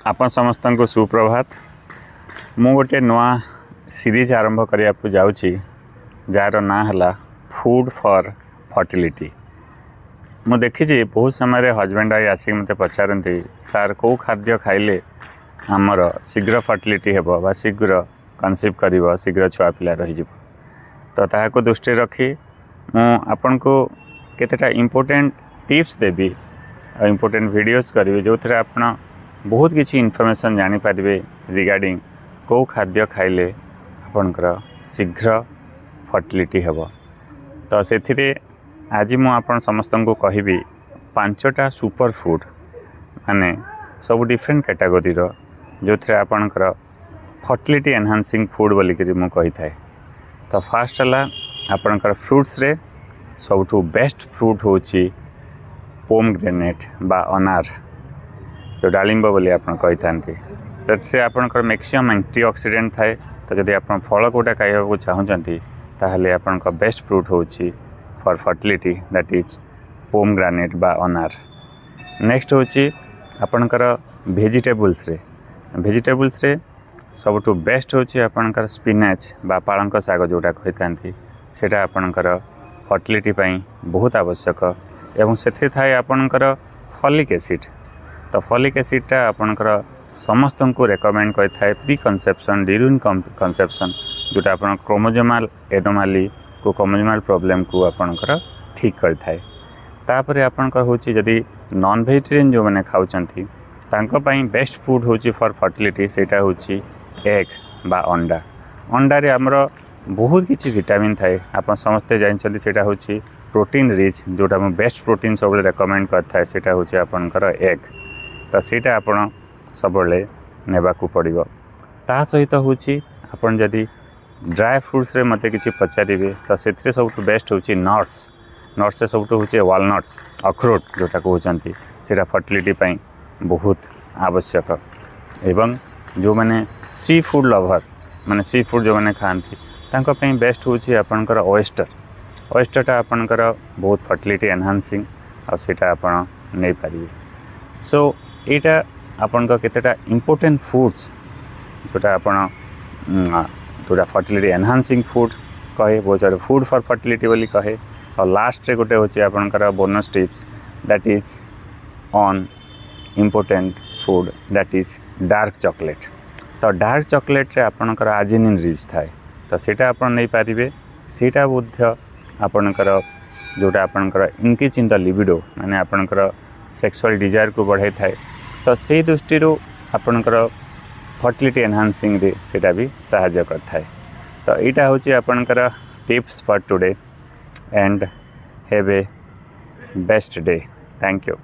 आपण समस्त को सुप्रभात। मु गोटे नुआ सीरीज आरंभ करने को जाऊँगी जार ना है फूड फॉर फर्टिलिटी। मु देखी बहुत समय हजबैंड आई आसिक मत पचारती सार कौ खाद्य खाइले आमर शीघ्र फर्टिलिटी हेबो बा शीघ्र कनसीव करिवो शीघ्र छुआ पिला रही तो ताहाको दृष्टि रखी मु आपन को केतेटा इम्पोर्टेंट टिप्स देबी और इम्पोर्टेंट वीडियोस करी जो थे आपन बहुत किसी इनफॉरमेशन जानी पारिबे रिगार्डिंग कौ खाद्य खाइले आपनकर शीघ्र फर्टिलिटी हेबो। तो से आज मु आपन समस्त को कहबी 5टा सुपर फूड माने सब डिफरेंट कैटेगरी रो जो थे आपनकर फर्टिलिटी एनहांसिंग फूड बोलिकी मु कही थाए। तो फास्ट है आपनकर फ्रूट्स रे सबुठु बेस्ट फ्रूट होची पोमग्रेनेट बा अनार जो डालिंब बोली आपन कही थांती। तो से आपनकर मैक्सिमम एंटीऑक्सीडेंट थाए। तो जदि आपन फल कोटा खाइबा को चाहुचंती ताहले आपनकर बेस्ट फ्रूट होची for fertility that is pomegranate बा अनार। नेक्स्ट होची आपनकर वेजिटेबल्स रे सबुठु बेस्ट होची आपनकर स्पिनाच बा पालंक साग जोटा कही थांती सेटा आपनकर फर्टिलिटी पाई बहुत आवश्यक एवं से थाए आपनकर फॉलिक एसिड। तो फॉलिक एसिडटा आपनकर समस्त को रेकमेंड कर थाए प्री कनसेप्शन ड्यूरिंग कनसेप्शन जोटा आपन क्रोमोजोमाल एनोमाली को क्रोमोजोमाल प्रॉब्लम को आपनकर ठीक कर थाए। तापरे आपनकर होची जदि नॉन वेजिटेरियन जो माने खाउचंती तांको पई बेस्ट फूड होची फॉर फर्टिलिटी सेटा होची एग बा अंडा। अंडा रे हमरो बहुत किसी विटामिन थाए आपन समस्ते जानछली सेटा होची प्रोटीन रिच जोटा हम बेस्ट प्रोटीन सब रेकमेंड कर थाए सेटा होची आपनकर एग। तो सेटा आपन सबले नेबा को पड़िबो। ता सहित होची आपन जदि ड्राई फ्रूट्स रे मते किछि पचारिबे तो सेथरे सबटु बेस्ट होची नट्स से सबटु होची वालनट्स अखरोट जोटा कहउचंती सेटा फर्टिलिटी पई बहुत आवश्यक। एवं जो माने सी फूड लवर माने सी फूड जो माने खाती तांको पई बेस्ट होची आपनकर ऑयस्टरटा आपनकर बहुत फर्टिलिटी एनहांसिंग और सेटा आपन नै पारिबे। सो एटा आपनका केतेटा इम्पोर्टेंट फूड्स जोटा आपन जोटा फर्टिलिटी एनहांसिंग फूड कहे बहुत सारे फूड फॉर फर्टिलिटी बोली कहे। और लास्ट रे गोटे होची आपनकर bonus tips that is on important food that is dark chocolate. तो डार्क चॉकलेट रे आपनकर आर्जिनिन रिच थाए तो सेटा आपन नै पारिबे सेटा बुद्ध आपनकर जोटा आपनकर इंक्रीज इन द लिबिडो माने आपनकर सेक्सुअल डिजायर को बढ़ाई थाए। तो से दृष्टि आपनकर फर्टिलिटी एनहांसिंग रे सेटा भी सहायता कर थाए। तो एटा होची आपनकर tips for today and have a best day. Thank you.